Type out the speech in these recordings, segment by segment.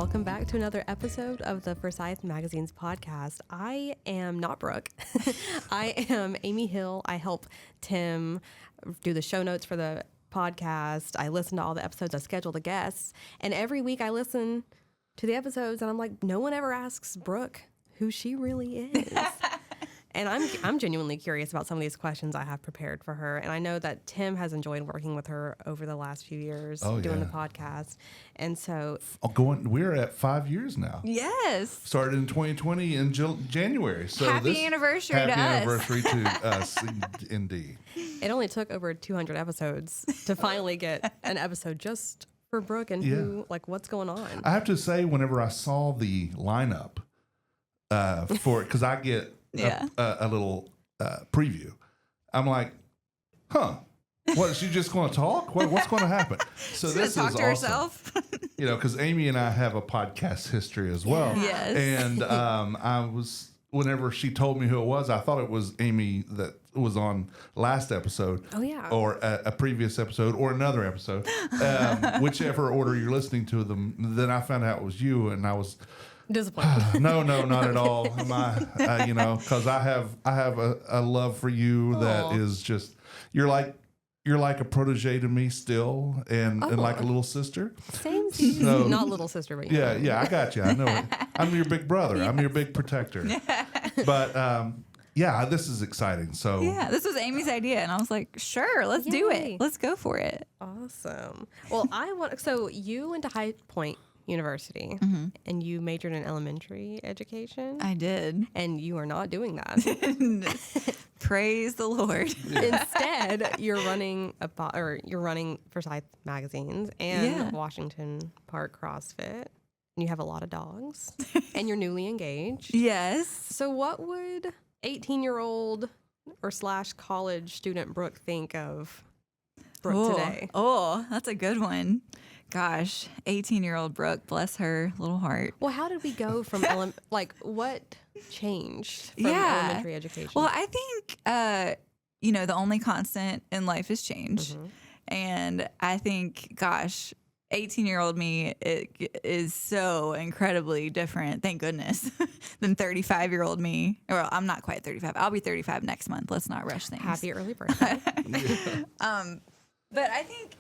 welcome back to another episode of the Forsyth Magazines Podcast. I am not Brooke. I am Amy Hill. I help Tim do the show notes for the podcast. I listen to all the episodes. I schedule the guests. And every week I listen to the episodes and I'm like, no one ever asks Brooke who she really is. And I'm genuinely curious about some of these questions I have prepared for her. And I know that Tim has enjoyed working with her over the last few years doing the podcast. And so we're at 5 years now. Yes. Started in 2020 in January. So happy anniversary to us. Happy anniversary to us, indeed. It only took over 200 episodes to finally get an episode just for Brooke and what's going on. I have to say, whenever I saw the lineup for it, because I get a little preview. I'm like, what, is she just going to talk? What's going to happen? So She's this is talk to awesome. herself. Because Amy and I have a podcast history as well. Yes. And whenever she told me who it was, I thought it was Amy that was on last episode. Oh, yeah. Or a previous episode or another episode. Whichever order you're listening to them. Then I found out it was you, and I was disappointed. No, not at all. Because I have a love for you that is just you're like a protege to me still, and like a little sister. Same to you. So, not little sister, but yeah, I got you. I know it. I'm your big brother. Yes. I'm your big protector. But this is exciting. So this was Amy's idea, and I was like, sure, let's do it. Let's go for it. Awesome. Well, so you went to High Point University, and you majored in elementary education. I did, and you are not doing that. Praise the Lord. Instead, you're running Forsyth Magazines and Washington Park CrossFit. And you have a lot of dogs, and you're newly engaged. Yes. So, what would 18-year-old or / college student Brooke think of Brooke today? Oh, that's a good one. Gosh, 18-year-old Brooke, bless her little heart. Well, how did we go from what changed from elementary education? Well, I think the only constant in life is change, and I think, gosh, 18-year-old me is so incredibly different, thank goodness, than 35-year-old me. Well, I'm not quite 35. I'll be 35 next month. Let's not rush things. Happy early birthday. But I think,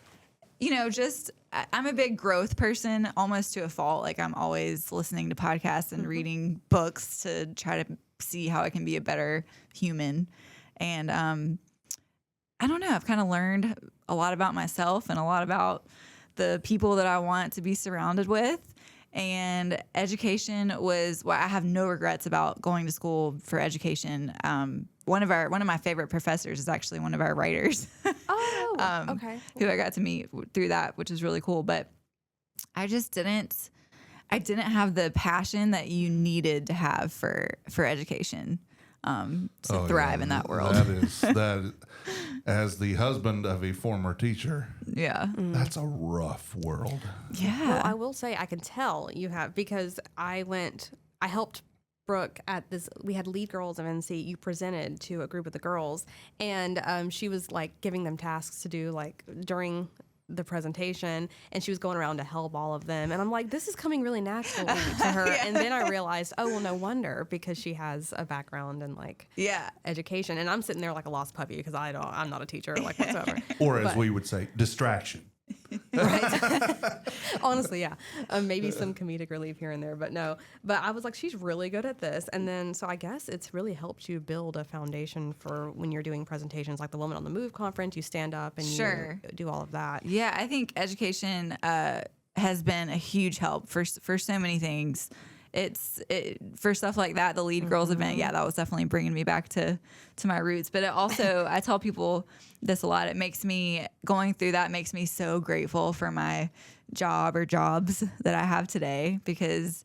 I'm a big growth person, almost to a fault. Like, I'm always listening to podcasts and reading books to try to see how I can be a better human. And I don't know. I've kind of learned a lot about myself and a lot about the people that I want to be surrounded with. And education I have no regrets about going to school for education. One of my favorite professors is actually one of our writers. Okay. Who I got to meet through that, which is really cool. But I just didn't have the passion that you needed to have for education to thrive in that world. That as the husband of a former teacher. Yeah. That's a rough world. Yeah. Well, I will say I can tell you have, because I helped Brooke at this, we had lead girls of NC. You presented to a group of the girls, and she was like giving them tasks to do like during the presentation, and she was going around to help all of them. And I'm like, this is coming really naturally to her. And then I realized, no wonder, because she has a background in education. And I'm sitting there like a lost puppy because I'm not a teacher whatsoever. Or as we would say, distraction. Right. Honestly, yeah. Maybe some comedic relief here and there, but no. But I was like, she's really good at this. And then, so I guess it's really helped you build a foundation for when you're doing presentations like the Woman on the Move conference. You stand up and you do all of that. Yeah, I think education has been a huge help for so many things. For stuff like that, the Lead Girls event, that was definitely bringing me back to my roots. But it also, I tell people this a lot, going through that makes me so grateful for my job or jobs that I have today, because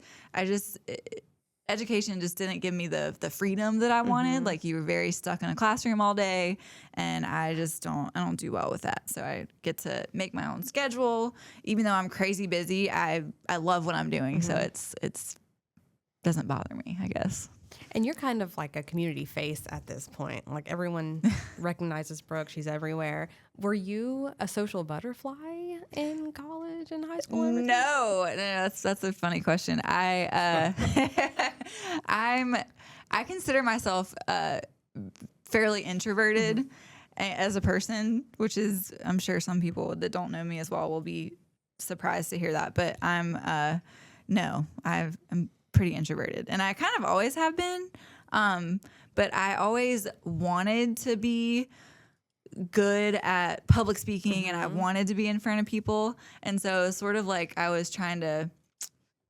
education just didn't give me the freedom that I wanted. Like, you were very stuck in a classroom all day, and I don't do well with that. So I get to make my own schedule. Even though I'm crazy busy, I love what I'm doing. So it's doesn't bother me, I guess. And you're kind of like a community face at this point. Like everyone recognizes Brooke. She's everywhere. Were you a social butterfly in college and high school? No, that's a funny question. I consider myself fairly introverted as a person, which is, I'm sure some people that don't know me as well will be surprised to hear that. But I'm pretty introverted, and I kind of always have been. But I always wanted to be good at public speaking, and I wanted to be in front of people. And so it was sort of like I was trying to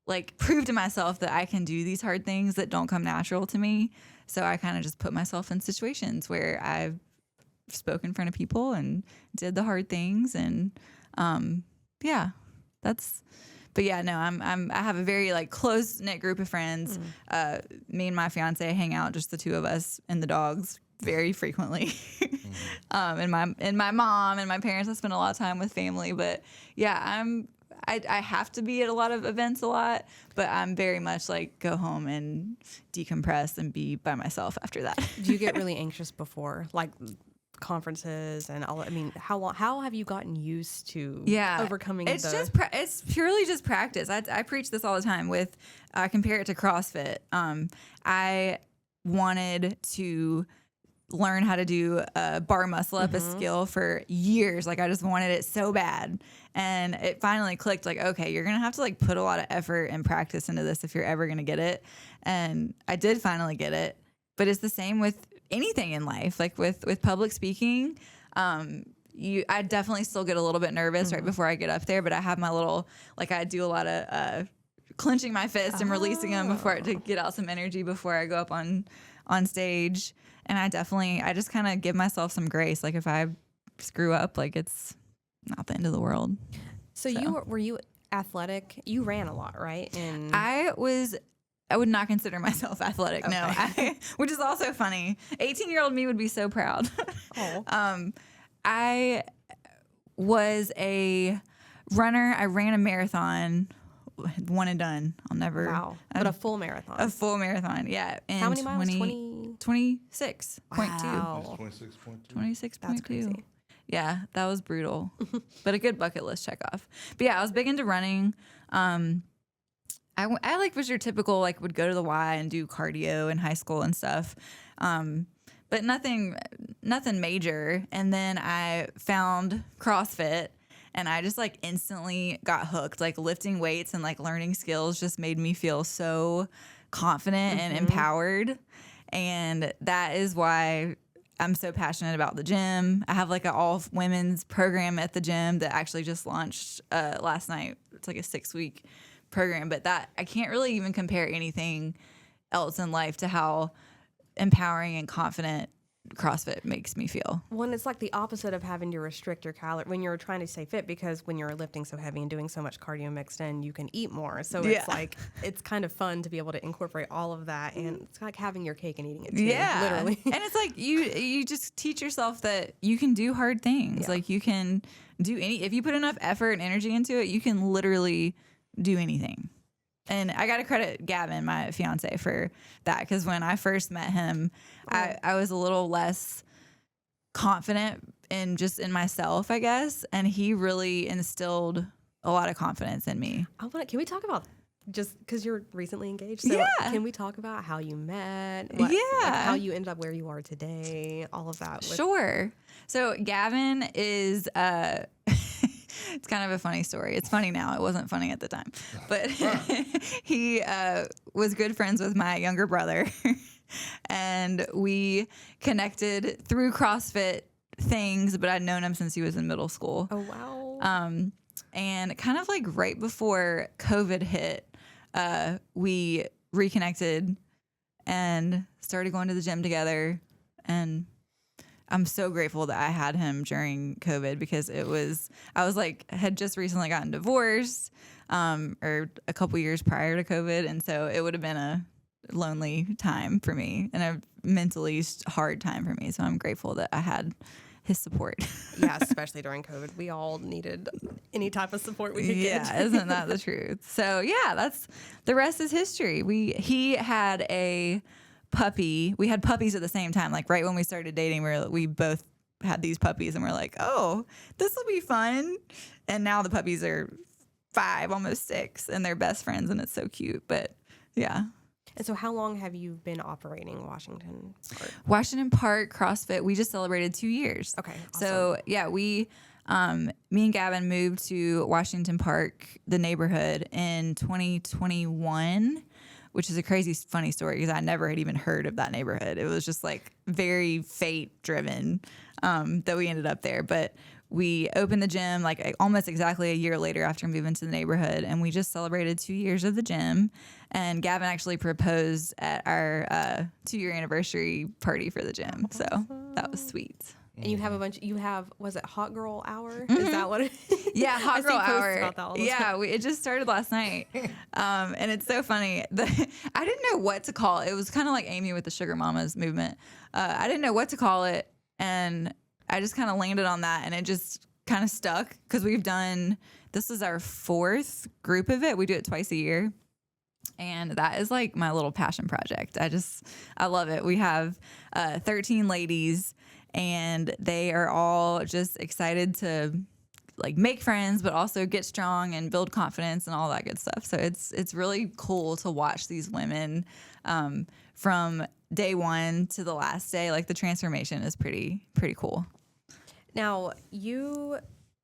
like prove to myself that I can do these hard things that don't come natural to me. So I kind of just put myself in situations where I've spoke in front of people and did the hard things. And I have a very like close knit group of friends. Me and my fiance hang out, just the two of us and the dogs, very frequently. And my mom and my parents, I spend a lot of time with family. But yeah, I have to be at a lot of events a lot, but I'm very much like go home and decompress and be by myself after that. Do you get really anxious before like conferences and all? I mean, how have you gotten used to overcoming it's purely just practice. I preach this all the time with compare it to CrossFit. I wanted to learn how to do bar muscle up a skill for years. Like I just wanted it so bad. And it finally clicked like, okay, you're going to have to like put a lot of effort and practice into this if you're ever going to get it. And I did finally get it, but it's the same with anything in life. Like with public speaking, I definitely still get a little bit nervous right before I get up there, but I have my little, like I do a lot of clenching my fist and releasing them to get out some energy before I go up on stage. And I just kind of give myself some grace. Like if I screw up, like it's not the end of the world. So were you athletic? You ran a lot, right? I would not consider myself athletic. Okay. No, which is also funny. 18-year-old me would be so proud. Oh. I was a runner. I ran a marathon, one and done. I'll never. Wow. But a full marathon. A full marathon, yeah. How many miles? 26.2. Wow. 26.2. 26.2. That's crazy. Yeah, that was brutal, but a good bucket list check off. But yeah, I was big into running. I like was your typical like would go to the Y and do cardio in high school and stuff, but nothing major. And then I found CrossFit, and I just like instantly got hooked. Like lifting weights and like learning skills just made me feel so confident and empowered, and that is why I'm so passionate about the gym. I have like an all women's program at the gym that actually just launched last night. It's like a 6-week program, but that I can't really even compare anything else in life to how empowering and confident CrossFit makes me feel. Well, it's like the opposite of having to restrict your calories when you're trying to stay fit, because when you're lifting so heavy and doing so much cardio mixed in, you can eat more. So it's like, it's kind of fun to be able to incorporate all of that, and it's like having your cake and eating it too, literally. And it's like you just teach yourself that you can do hard things. Yeah. Like you can do if you put enough effort and energy into it, you can literally do anything. And I got to credit Gavin, my fiance, for that, because when I first met him, I was a little less confident in myself, I guess. And he really instilled a lot of confidence in me. Can we talk about, just because you're recently engaged? So can we talk about how you met? Like how you ended up where you are today, all of that? Sure. So Gavin is... It's kind of a funny story. It's funny now. It wasn't funny at the time. But he was good friends with my younger brother. And we connected through CrossFit things, but I'd known him since he was in middle school. Oh, wow. And kind of like right before COVID hit, we reconnected and started going to the gym together. And I'm so grateful that I had him during COVID, because had just recently gotten divorced, or a couple years prior to COVID. And so it would have been a lonely time for me and a mentally hard time for me. So I'm grateful that I had his support. Yeah, especially during COVID. We all needed any type of support we could get. Yeah, isn't that the truth? So yeah, the rest is history. He had a puppy. We had puppies at the same time. Like right when we started dating, we both had these puppies and we're like, oh, this will be fun. And now the puppies are 5, almost 6, and they're best friends, and it's so cute. But yeah. And so how long have you been operating Washington Park? Washington Park CrossFit, we just celebrated 2 years. Okay. Awesome. So yeah, me and Gavin moved to Washington Park, the neighborhood, in 2021, which is a crazy funny story because I never had even heard of that neighborhood. It was just like very fate driven that we ended up there. But we opened the gym like almost exactly a year later after moving to the neighborhood, and we just celebrated 2 years of the gym. And Gavin actually proposed at our 2-year anniversary party for the gym. Awesome. So that was sweet. And you have was it Hot Girl Hour? Mm-hmm. Is that what it is? Yeah, Hot Girl Hour. About that all the yeah, time. It just started last night. And it's so funny. I didn't know what to call it. It was kind of like Amy with the Sugar Mamas movement. I didn't know what to call it. And I just kind of landed on that, and it just kind of stuck because this is our 4th group of it. We do it twice a year. And that is like my little passion project. I love it. We have 13 ladies, and they are all just excited to like make friends, but also get strong and build confidence and all that good stuff. So it's really cool to watch these women from day one to the last day. Like the transformation is pretty cool. Now you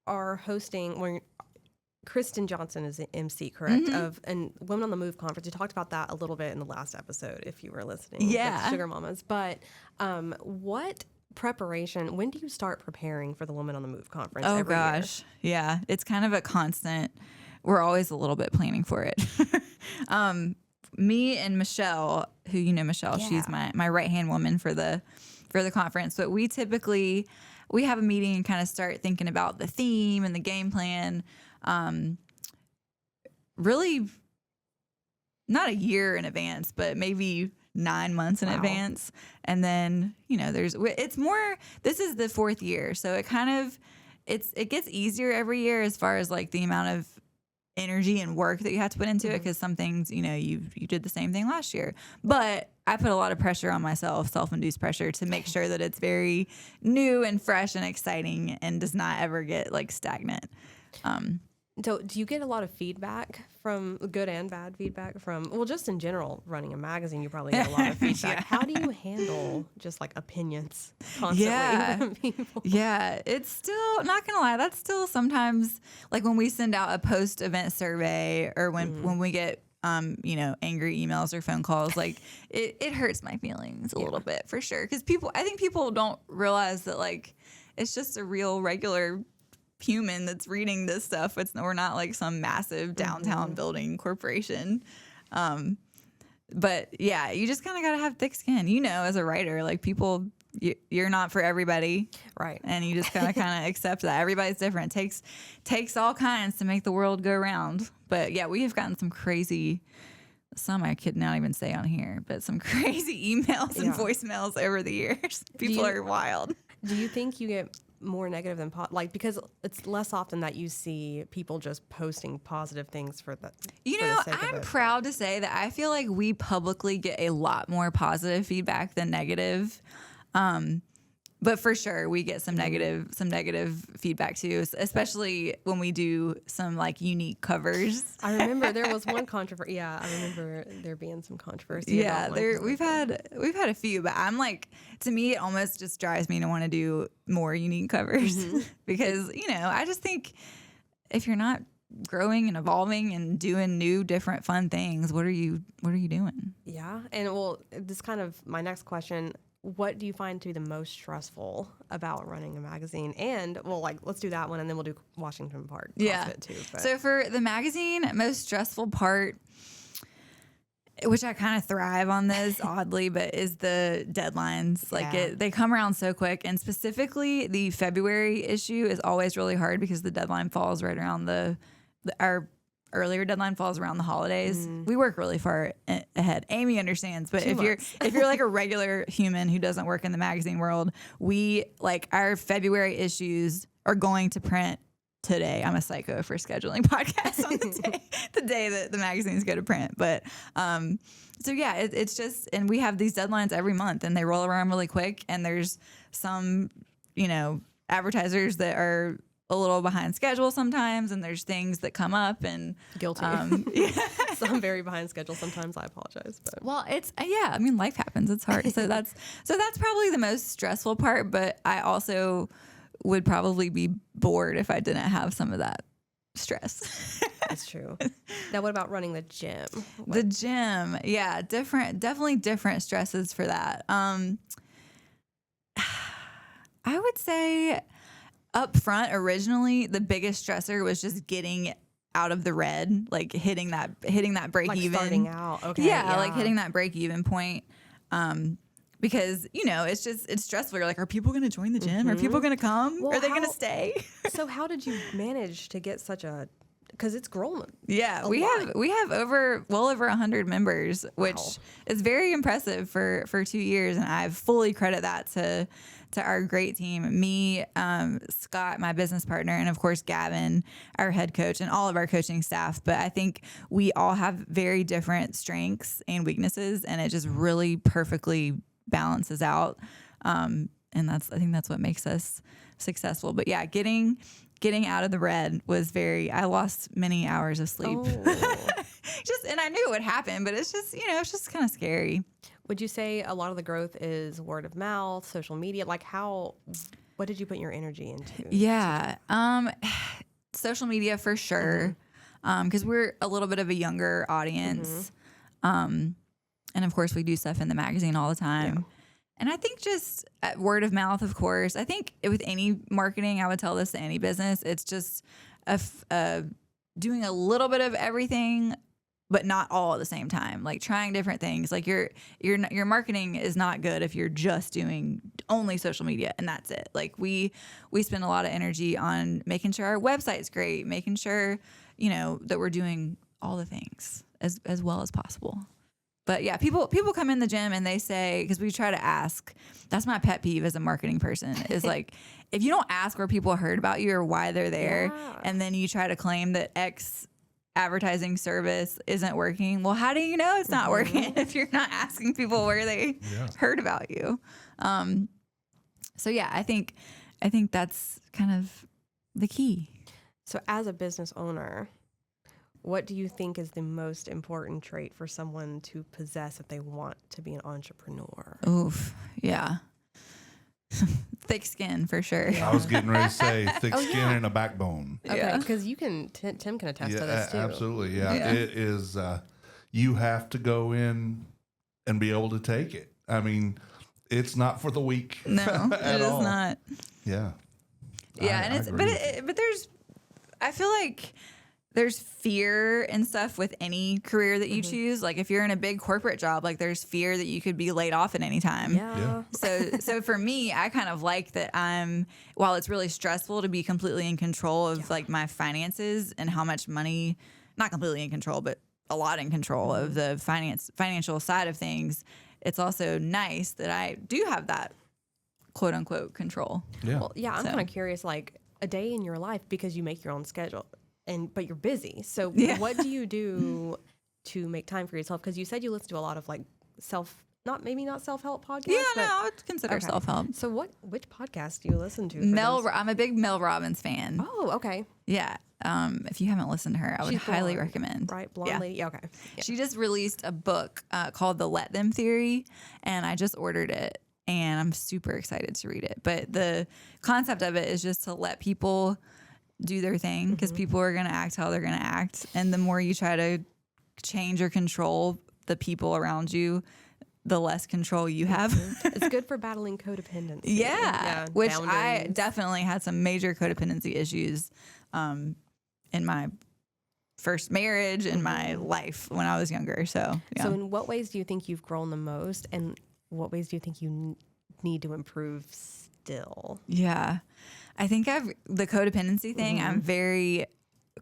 are hosting when Kristen Johnson is the MC, correct? Mm-hmm. Of and Women on the Move conference. You talked about that a little bit in the last episode, if you were listening. Yeah, with Sugar Mamas. But what preparation? When do you start preparing for the Women on the Move conference? Oh every gosh, year? Yeah, it's kind of a constant. We're always a little bit planning for it. Me and Michelle, who you know Michelle, Yeah. she's my right hand woman for the conference. But we typically have a meeting and kind of start thinking about the theme and the game plan. Really not a year in advance, but maybe 9 months in advance. And then, this is the 4th year. So it gets easier every year as far as like the amount of energy and work that you have to put into it. Cause some things, you did the same thing last year, but I put a lot of pressure on myself, self-induced pressure, to make sure that it's very new and fresh and exciting and does not ever get like stagnant. So do you get a lot of feedback from good and bad feedback from, just in general, running a magazine, you probably get a lot of feedback. Yeah. How do you handle just like opinions constantly from people? Yeah, it's still, not going to lie, that's still sometimes like when we send out a post-event survey or when we get, angry emails or phone calls, like it hurts my feelings a little bit for sure. Cause I think people don't realize that like, it's just a real regular human that's reading this stuff. We're not like some massive downtown building corporation. But yeah, you just kind of got to have thick skin, as a writer, like people, you're not for everybody. Right. And you just kind of accept that everybody's different. Takes all kinds to make the world go round. But yeah, we have gotten some I could not even say on here, but some crazy emails and voicemails over the years. People are wild. Do you think you get more negative than because it's less often that you see people just posting positive things for the I'm proud to say that I feel like we publicly get a lot more positive feedback than negative. But for sure we get some negative feedback too, especially when we do some like unique covers. I remember there was one controversy. Yeah, I remember there being some controversy. Yeah, we've had a few, but I'm like, to me, it almost just drives me to want to do more unique covers because I just think if you're not growing and evolving and doing new, different, fun things, what are you doing? Yeah, and this kind of my next question. What do you find to be the most stressful about running a magazine? And let's do that one, and then we'll do Washington Park. Yeah. Too, so for the magazine, most stressful part, which I kind of thrive on this oddly, but is the deadlines. They come around so quick, and specifically the February issue is always really hard because the deadline falls right around our earlier deadline falls around the holidays. We work really far ahead. Amy understands, but if you're like a regular human who doesn't work in the magazine world, we like our February issues are going to print today. I'm a psycho for scheduling podcasts on the day that the magazines go to print. But so yeah, it's just, and we have these deadlines every month and they roll around really quick. And there's some, advertisers that are a little behind schedule sometimes, and there's things that come up and guilty. So I'm very behind schedule sometimes. I apologize, but well, it's life happens. It's hard. So that's probably the most stressful part. But I also would probably be bored if I didn't have some of that stress. That's true. Now, what about running the gym? The gym, yeah, definitely different stresses for that. I would say up front, originally, the biggest stressor was just getting out of the red, like hitting that break like even. Starting out, okay, yeah, like hitting that break even point. Because it's stressful. You're like, are people going to join the gym? Are people going to come? Well, are they going to stay? So how did you manage to get such a? Because it's grown. Yeah, we have well over 100 members, which is very impressive for 2 years, and I fully credit that to our great team. Me, Scott, my business partner, and of course Gavin, our head coach, and all of our coaching staff. But I think we all have very different strengths and weaknesses, and it just really perfectly balances out. And I think that's what makes us successful. But yeah, getting out of the red was I lost many hours of sleep. And I knew it would happen, but it's just kind of scary. Would you say a lot of the growth is word of mouth, social media? Like what did you put your energy into? Yeah. Social media for sure. Because we're a little bit of a younger audience. And of course we do stuff in the magazine all the time. Yeah. And I think just word of mouth, of course. I think with any marketing, I would tell this to any business, it's just doing a little bit of everything, but not all at the same time. Like trying different things. Like your marketing is not good if you're just doing only social media and that's it. Like we spend a lot of energy on making sure our website's great, making sure that we're doing all the things as well as possible. But yeah, people come in the gym and they say, because we try to ask, that's my pet peeve as a marketing person, is like, if you don't ask where people heard about you or why they're there, and then you try to claim that X advertising service isn't working, well, how do you know it's not working if you're not asking people where they heard about you? So yeah, I think that's kind of the key. So as a business owner, what do you think is the most important trait for someone to possess if they want to be an entrepreneur? Oof, yeah. Thick skin for sure. I was getting ready to say thick skin and a backbone. Okay, because Tim can attest to this too. Absolutely, yeah. It is, you have to go in and be able to take it. I mean, it's not for the weak. No, it is not. Yeah. Yeah, but I feel like there's fear and stuff with any career that you choose. Like if you're in a big corporate job, like there's fear that you could be laid off at any time. Yeah. So for me, I kind of like that while it's really stressful to be completely in control of like my finances and how much money, not completely in control, but a lot in control of the financial side of things. It's also nice that I do have that quote unquote control. Yeah. Well, yeah, I'm kind of curious, like a day in your life, because you make your own schedule. But you're busy. So what do you do to make time for yourself? Because you said you listen to a lot of like not self-help podcasts. Yeah, no, I would consider self-help. So which podcast do you listen to? I'm a big Mel Robbins fan. Oh, okay. Yeah. If you haven't listened to her, I would highly recommend. Right, blonde lady. Yeah, okay. Yeah. She just released a book called The Let Them Theory, and I just ordered it, and I'm super excited to read it. But the concept of it is just to let people do their thing, because people are going to act how they're going to act. And the more you try to change or control the people around you, the less control you have. It's good for battling codependency. Yeah, which boundaries. I definitely had some major codependency issues in my first marriage and my life when I was younger. So in what ways do you think you've grown the most, and what ways do you think you need to improve still? Yeah. I think the codependency thing, I'm very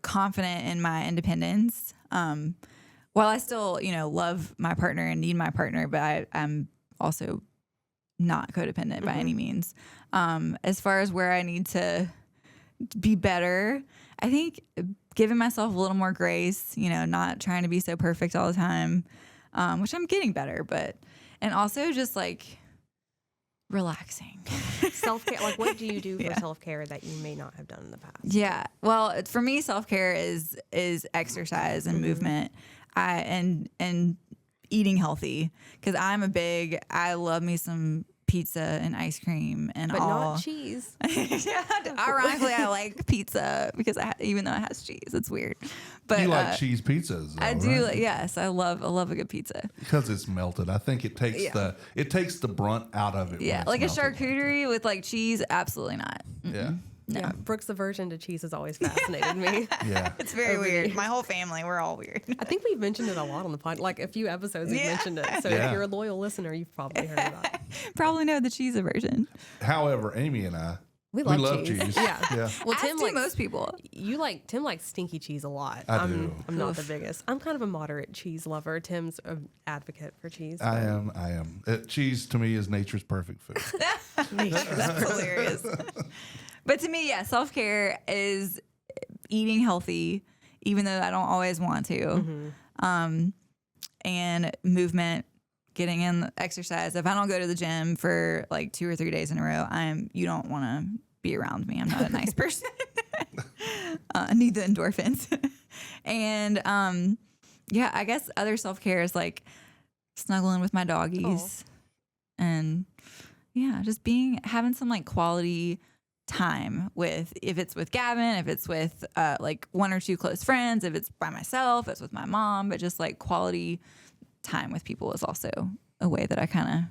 confident in my independence. While I still, love my partner and need my partner, but I'm also not codependent by any means. As far as where I need to be better. I think giving myself a little more grace, not trying to be so perfect all the time, which I'm getting better, and also just like relaxing. Self-care. Like, what do you do for self-care that you may not have done in the past? Yeah. Well, for me, self-care is exercise and movement, and eating healthy, because I love me some pizza and ice cream and but all. Not cheese. Yeah, ironically, I like pizza because even though it has cheese, it's weird. But you like cheese pizzas, though, I do. right? Yes, I love a good pizza Because it's melted. I think it takes the brunt out of it. Yeah, like a charcuterie with like cheese, absolutely not. Yeah. No. Yeah, Brooke's aversion to cheese has always fascinated me. Yeah. It's very weird. My whole family, we're all weird. I think we've mentioned it a lot on the pod, like a few episodes we've mentioned it. So if you're a loyal listener, you've probably heard of that. Probably know the cheese aversion. However, Amy and I, we love cheese. Yeah. Well, Tim likes most people. Tim likes stinky cheese a lot. I do. I'm not the biggest. I'm kind of a moderate cheese lover. Tim's an advocate for cheese. I am. Cheese to me is nature's perfect food. That's hilarious. But to me, self-care is eating healthy, even though I don't always want to. And movement, getting in exercise. If I don't go to the gym for like 2 or 3 days in a row, you don't want to be around me. I'm not a nice person. I need the endorphins. And I guess other self-care is like snuggling with my doggies. And just having some like quality time if it's with Gavin, if it's with like 1 or 2 close friends, if it's by myself, if it's with my mom, but just like quality time with people is also a way that I kind of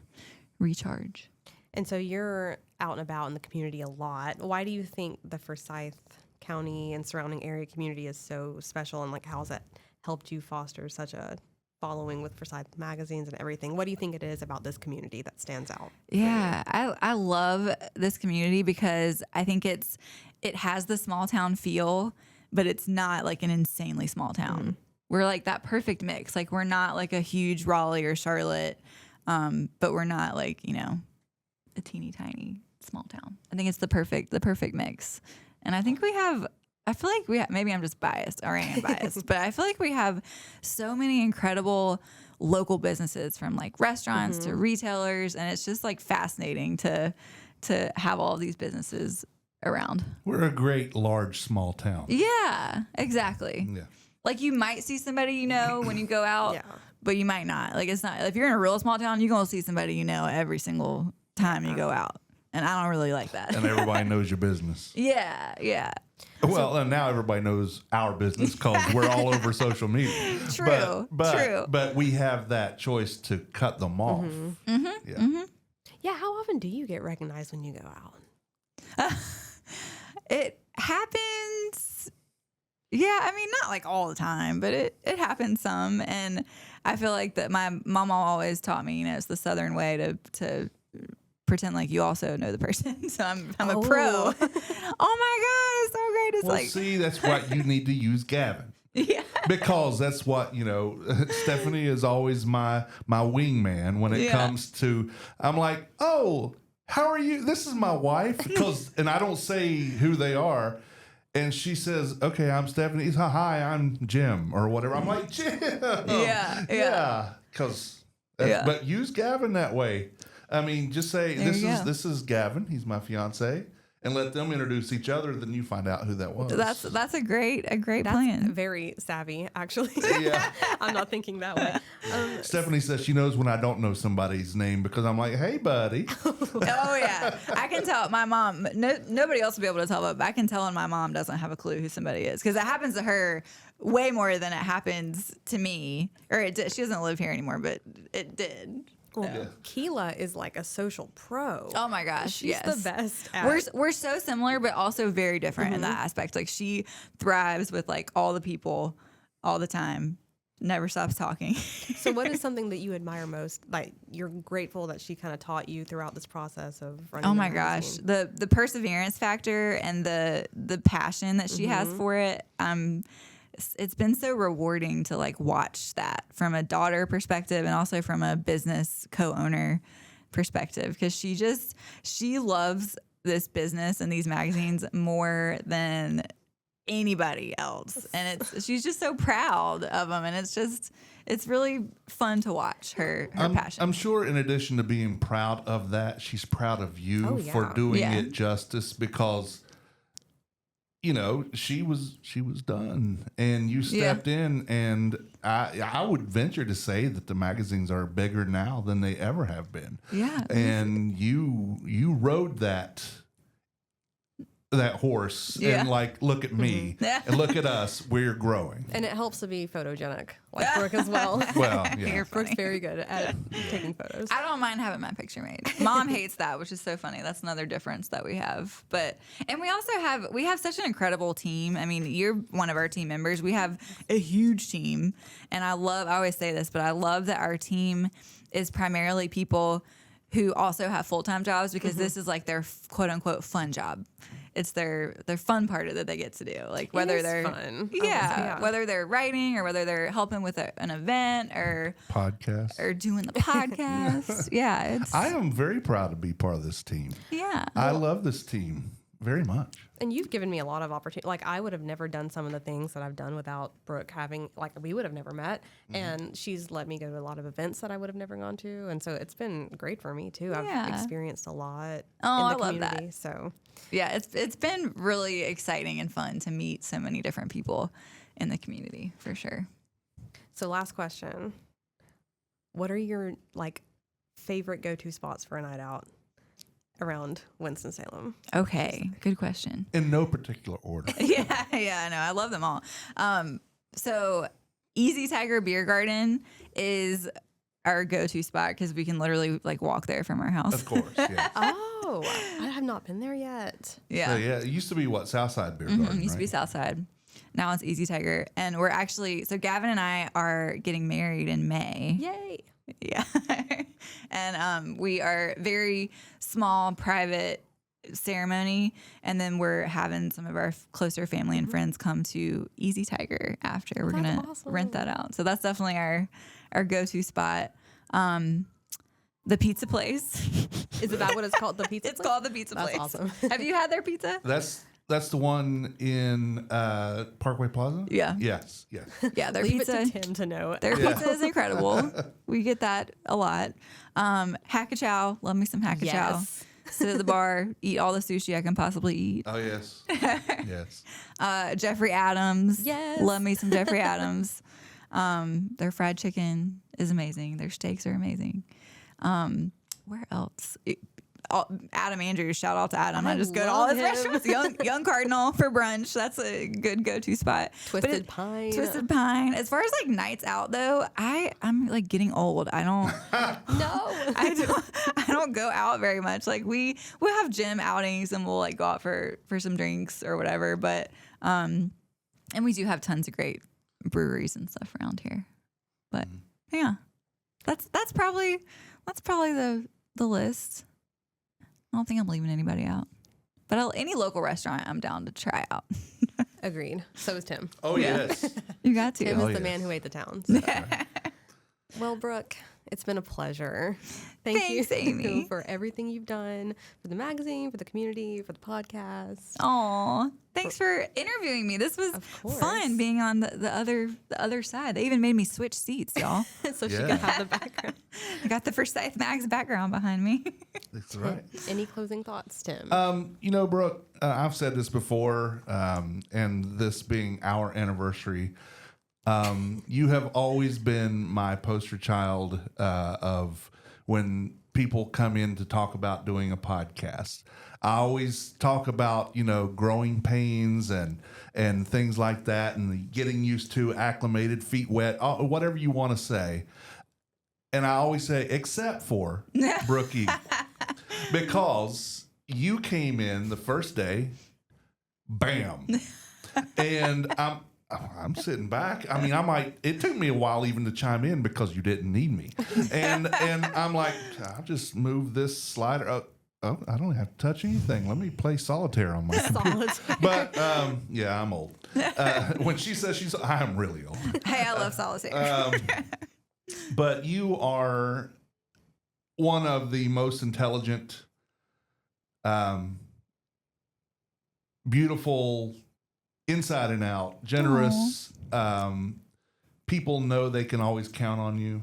recharge. And so you're out and about in the community a lot. Why do you think the Forsyth County and surrounding area community is so special, and like how's that helped you foster such a following with Forsyth Magazines and everything? What do you think it is about this community that stands out? Yeah, I love this community because I think it has the small town feel, but it's not like an insanely small town. We're like that perfect mix. Like we're not like a huge Raleigh or Charlotte, but we're not like, a teeny tiny small town. I think it's the perfect mix. And I think I feel like maybe I'm just biased, or I am biased, but I feel like we have so many incredible local businesses, from like restaurants to retailers. And it's just like fascinating to have all of these businesses around. We're a great, large, small town. Yeah, exactly. Yeah. Like you might see somebody when you go out, but you might not. Like it's not, if you're in a real small town, you're going to see somebody every single time you go out. And I don't really like that. And everybody knows your business. Yeah. Well, and now everybody knows our business because we're all over social media. True. But we have that choice to cut them off. Yeah, how often do you get recognized when you go out? It happens. Yeah, I mean, not like all the time, but it happens some. And I feel like that my mama always taught me, it's the Southern way to pretend like you also know the person. So I'm a pro. Oh my God, it's so great. It's like, see, that's what you need to use Gavin. Yeah. Because that's what, Stephanie is always my wingman when it comes to, I'm like, oh, how are you? This is my wife. And I don't say who they are. And she says, okay, I'm Stephanie. Hi, I'm Jim or whatever. I'm like, Jim. Yeah. But use Gavin that way. I mean, just say, this is Gavin. He's my fiance. And let them introduce each other. Then you find out who that was. That's a great plan. Very savvy, actually. Yeah. I'm not thinking that way. Stephanie says she knows when I don't know somebody's name because I'm like, hey, buddy. Oh, yeah. I can tell my mom. Nobody else will be able to tell, but I can tell when my mom doesn't have a clue who somebody is, because it happens to her way more than it happens to me. Or it did. She doesn't live here anymore, but it did. Well, Keela is like a social pro. Oh my gosh, she's the best. We're so similar, but also very different in that aspect. Like she thrives with like all the people, all the time, never stops talking. So, what is something that you admire most? Like you're grateful that she kind of taught you throughout this process of running. Oh my gosh, the perseverance factor and the passion that she has for it. It's been so rewarding to like watch that from a daughter perspective and also from a business co-owner perspective, because she loves this business and these magazines more than anybody else. And she's just so proud of them. And it's really fun to watch her passion. I'm sure in addition to being proud of that, she's proud of you for doing it justice, because you know, she was done and you stepped in, and I would venture to say that the magazines are bigger now than they ever have been. Yeah. And you rode that horse and like, look at me and look at us, we're growing. And it helps to be photogenic, like Brooke as well. Well, yeah. Brooke's very good at taking photos. I don't mind having my picture made. Mom hates that, which is so funny. That's another difference that we have. And we also have such an incredible team. I mean, you're one of our team members. We have a huge team. And I always say this, but I love that our team is primarily people who also have full-time jobs, because this is like their quote unquote fun job. It's their fun part of that they get to do, like whether they're fun. Whether they're writing or whether they're helping with an event or podcast or doing the podcast. I am very proud to be part of this team. Yeah, I love this team very much. And you've given me a lot of opportunity. Like, I would have never done some of the things that I've done without Brooke having, like, we would have never met. And she's let me go to a lot of events that I would have never gone to. And so it's been great for me, too. I've experienced a lot in the I community. love that. So, yeah, it's been really exciting and fun to meet so many different people in the community, for sure. So last question. What are your, like, favorite go-to spots for a night out around Winston-Salem? Okay, good question. In no particular order. Yeah, I know. I love them all. So Easy Tiger Beer Garden is our go-to spot because we can literally like walk there from our house. Of course, yeah. Oh, I have not been there yet. Yeah. So, yeah, it used to be what, Southside Beer Garden, It used to be Southside. Now it's Easy Tiger. And we're actually, so Gavin and I are getting married in May. Yay. Yeah. And we are very small, private ceremony. And then we're having some of our closer family and friends come to Easy Tiger after. We're going to rent that out. So that's definitely our go-to spot. The pizza place. Is that what it's called? The pizza It's place? called the pizza That's place. awesome. Have you had their pizza? That's the one in Parkway Plaza? Yeah. Yes. Yeah, their Leave pizza. it to Tim to know. Their pizza is incredible. We get that a lot. Hack a chow. Love me some hack a chow. Yes. Sit at the bar, eat all the sushi I can possibly eat. Oh, yes. Yes. Jeffrey Adams. Yes. Love me some Jeffrey Adams. Their fried chicken is amazing. Their steaks are amazing. Where else? Adam Andrews, shout out to Adam. I just go to all his restaurants. Young Cardinal for brunch. That's a good go-to spot. Twisted Pine. Twisted Pine. As far as like nights out though, I'm like getting old. I don't I don't go out very much. Like we'll have gym outings and we'll like go out for some drinks or whatever. But and we do have tons of great breweries and stuff around here. But yeah. That's probably the list. I don't think I'm leaving anybody out. But any local restaurant I'm down to try out. Agreed. So is Tim. Oh, yes. You got to. Tim is the man who ate the town. So. Well, Brooke, it's been a pleasure. Thanks, you Amy. for everything you've done for the magazine, for the community, for the podcast. Aw, thanks for interviewing me. This was fun being on the other side. They even made me switch seats, y'all. So she could have the background. I got the Forsyth Mag's background behind me. That's right. Any closing thoughts, Tim? You know, Brooke, I've said this before, and this being our anniversary, you have always been my poster child of when people come in to talk about doing a podcast. I always talk about, you know, growing pains and things like that, and getting used to, acclimated, feet wet, whatever you want to say. And I always say, except for Brooke Eagle, because you came in the first day, bam, and I'm sitting back. I mean, it took me a while even to chime in because you didn't need me. And I'm like, I'll just move this slider up. Oh, I don't have to touch anything. Let me play solitaire on my computer. But, yeah, I'm old. When she says I'm really old. Hey, I love solitaire. But you are one of the most intelligent beautiful, inside and out, generous. People know they can always count on you.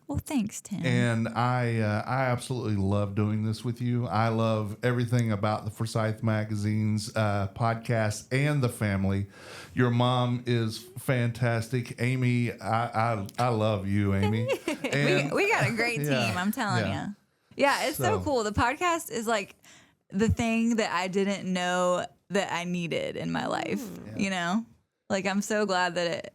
Well, thanks, Tim. And I absolutely love doing this with you. I love everything about the Forsyth Magazines podcast and the family. Your mom is fantastic. Amy, I love you, Amy. And we got a great team, I'm telling you. Yeah, it's so cool. The podcast is like the thing that I didn't know that I needed in my life, you know? Like, I'm so glad that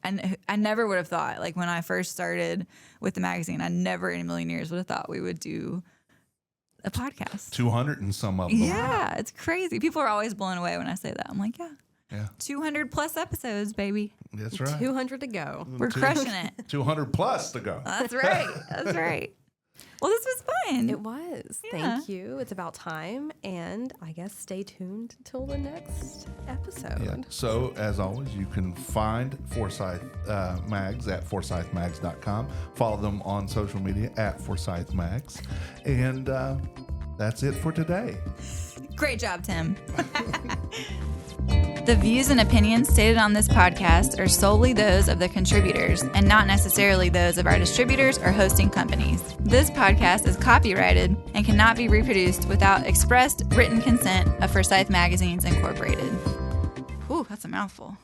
I never would have thought, like, when I first started with the magazine, I never in a million years would have thought we would do a podcast. 200 and some of them. Yeah, it's crazy. People are always blown away when I say that. I'm like, yeah. 200 plus episodes, baby. That's right. 200 to go. We're crushing it. 200 plus to go. That's right. That's right. Well, this was fun. It was. Yeah. Thank you. It's about time. And I guess stay tuned till the next episode. Yeah. So, as always, you can find Forsyth Mags at forsythmags.com. Follow them on social media at Forsyth Mags. And that's it for today. Great job, Tim. The views and opinions stated on this podcast are solely those of the contributors and not necessarily those of our distributors or hosting companies. This podcast is copyrighted and cannot be reproduced without expressed written consent of Forsyth Magazines Incorporated. Ooh, that's a mouthful.